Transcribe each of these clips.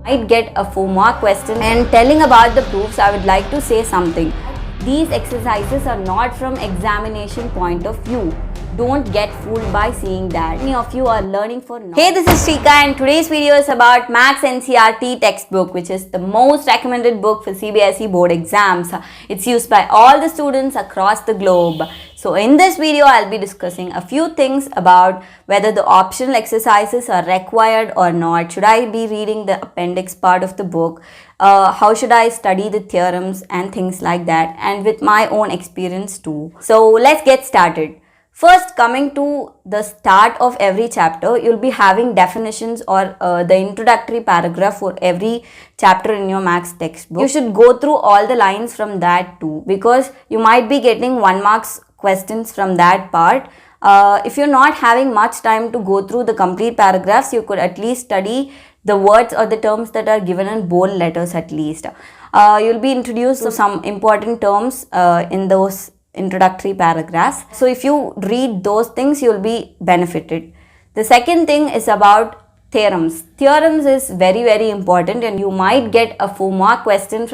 Might get a 4-mark question. And telling about the proofs, I would like to say something. These exercises are not from examination point of view. Don't get fooled by seeing that. Many of you are learning for knowledge. Hey, this is SRIKA and today's video is about Maths NCERT textbook, which is the most recommended book for Cbse board exams. It's used by all the students across the globe. So in this video, I'll be discussing a few things about whether the optional exercises are required or not. Should I be reading the appendix part of the book? How should I study the theorems and things like that, and with my own experience too. So let's get started. First, coming to the start of every chapter, you'll be having definitions or the introductory paragraph for every chapter in your maths textbook. You should go through all the lines from that too, because you might be getting 1-mark questions from that part. If you're not having much time to go through the complete paragraphs, you could at least study the words or the terms that are given in bold letters at least. You'll be introduced to some important terms in those introductory paragraphs. So if you read those things, you'll be benefited. The second thing is about theorems. Theorems is very important, and you might get a 4-mark question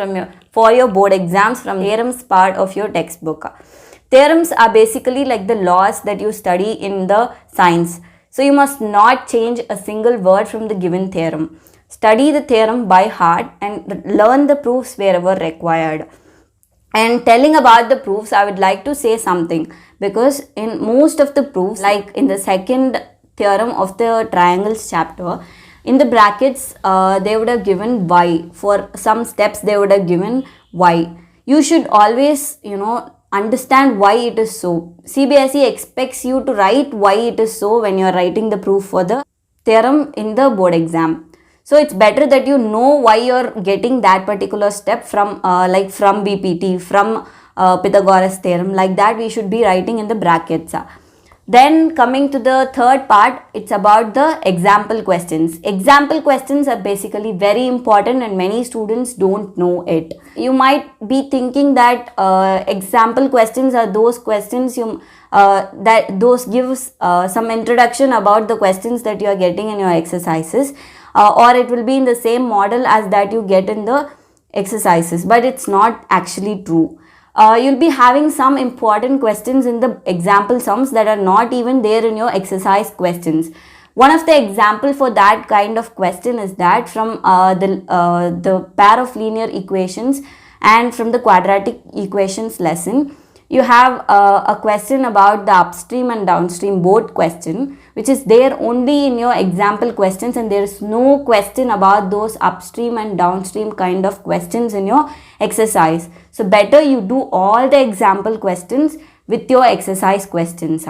for your board exams from theorems part of your textbook. Theorems are basically like the laws that you study in the science. So you must not change a single word from the given theorem. Study the theorem by heart and learn the proofs wherever required. And telling about the proofs, I would like to say something, because in most of the proofs, like in the second theorem of the triangles chapter, in the brackets they would have given y. For some steps they would have given y. You should always understand why it is so. Cbse expects you to write why it is so when you are writing the proof for the theorem in the board exam. So it's better that you know why you're getting that particular step from from BPT, from Pythagoras theorem. Like that we should be writing in the brackets. Then coming to the third part, it's about the example questions. Example questions are basically very important and many students don't know it. You might be thinking that example questions are those questions those gives some introduction about the questions that you are getting in your exercises. Or it will be in the same model as that you get in the exercises, but it's not actually true. You'll be having some important questions in the example sums that are not even there in your exercise questions. One of the example for that kind of question is that from the pair of linear equations and from the quadratic equations lesson, you have a question about the upstream and downstream both question, which is there only in your example questions, and there is no question about those upstream and downstream kind of questions in your exercise. So better you do all the example questions with your exercise questions.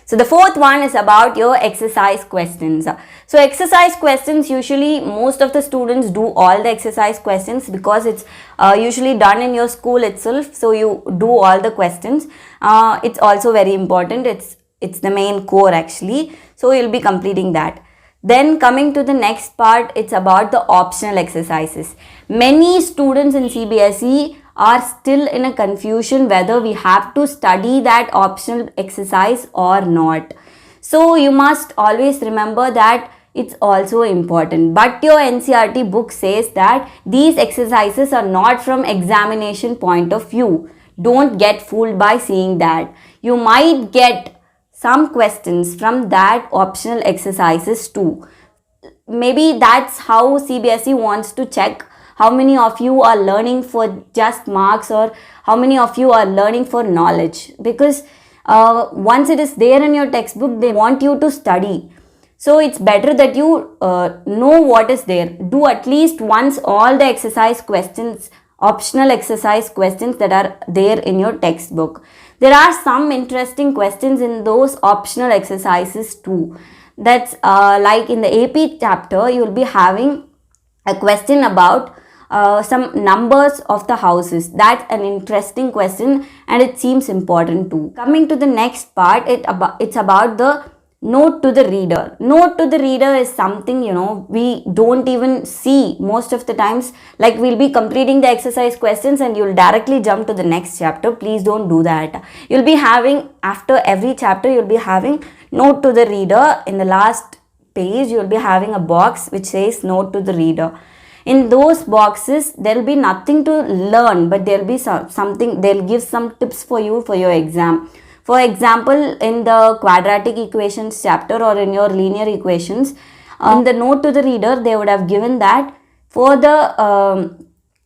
So the fourth one is about your exercise questions. So exercise questions, usually most of the students do all the exercise questions because it's usually done in your school itself. So you do all the questions. It's also very important. It's the main core actually. So you'll be completing that. Then coming to the next part, it's about the optional exercises. Many students in Cbse are still in a confusion whether we have to study that optional exercise or not. So you must always remember that it's also important. But your NCERT book says that these exercises are not from examination point of view. Don't get fooled by seeing that. You might get some questions from that optional exercises too. Maybe that's how Cbse wants to check how many of you are learning for just marks or how many of you are learning for knowledge, because once it is there in your textbook, they want you to study. So it's better that you know what is there. Do at least once all the exercise questions, optional exercise questions that are there in your textbook. There are some interesting questions in those optional exercises too. That's like in the AP chapter, you will be having a question about some numbers of the houses. That's an interesting question and it seems important too. Coming to the next part, it's about the note to the reader. Note to the reader is something, we don't even see most of the times. Like we'll be completing the exercise questions and you'll directly jump to the next chapter. Please don't do that. You'll be having, after every chapter, you'll be having note to the reader. In the last page, you'll be having a box which says note to the reader. In those boxes, there will be nothing to learn, but there will be something, they'll give some tips for you for your exam. For example, in the quadratic equations chapter or in your linear equations, in the note to the reader, they would have given that for the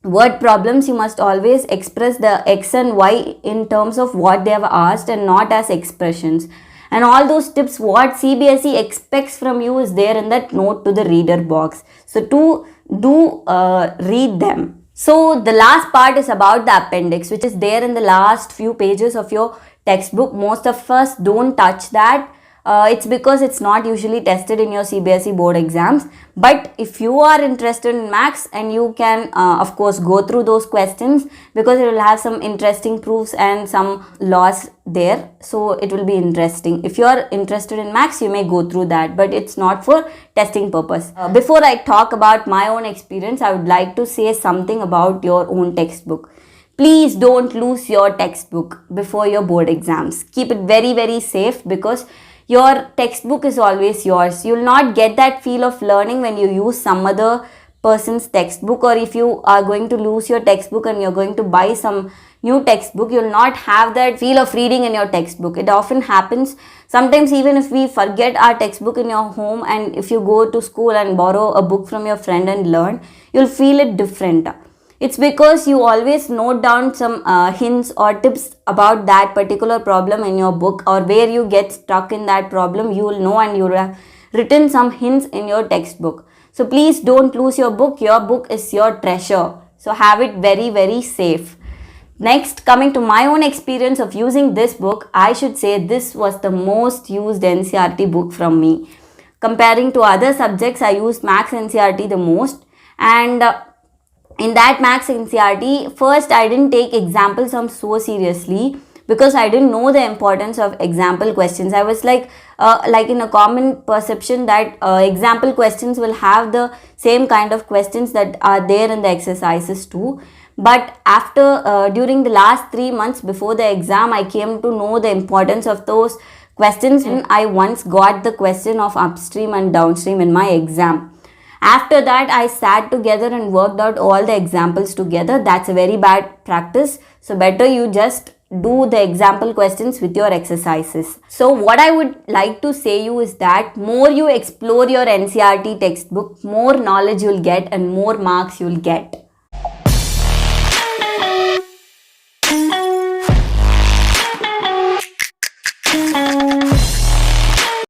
word problems, you must always express the x and y in terms of what they have asked and not as expressions. And all those tips what CBSE expects from you is there in that note to the reader box. So do read them. So the last part is about the appendix, which is there in the last few pages of your textbook. Most of us don't touch that. It's because it's not usually tested in your CBSE board exams. But if you are interested in maths, and you can of course go through those questions, because it will have some interesting proofs and some laws there, so it will be interesting. If you are interested in maths, you may go through that, but it's not for testing purpose. Before I talk about my own experience, I would like to say something about your own textbook. Please don't lose your textbook before your board exams. Keep it very, very safe, because your textbook is always yours. You will not get that feel of learning when you use some other person's textbook, or if you are going to lose your textbook and you're going to buy some new textbook, you will not have that feel of reading in your textbook. It often happens. Sometimes even if we forget our textbook in your home, and if you go to school and borrow a book from your friend and learn, you'll feel it different. It's because you always note down some hints or tips about that particular problem in your book, or where you get stuck in that problem, you will know, and you will have written some hints in your textbook. So please don't lose your book. Your book is your treasure. So have it very, very safe. Next, coming to my own experience of using this book, I should say this was the most used NCERT book from me. Comparing to other subjects, I used Maths NCERT the most, and in that Maths NCERT, first I didn't take example sums so seriously, because I didn't know the importance of example questions. I was like in a common perception that example questions will have the same kind of questions that are there in the exercises too. But after during the last 3 months before the exam, I came to know the importance of those questions, and I once got the question of upstream and downstream in my exam. After that, I sat together and worked out all the examples together. That's a very bad practice. So better you just do the example questions with your exercises. So what I would like to say you is that more you explore your NCERT textbook, more knowledge you'll get and more marks you'll get.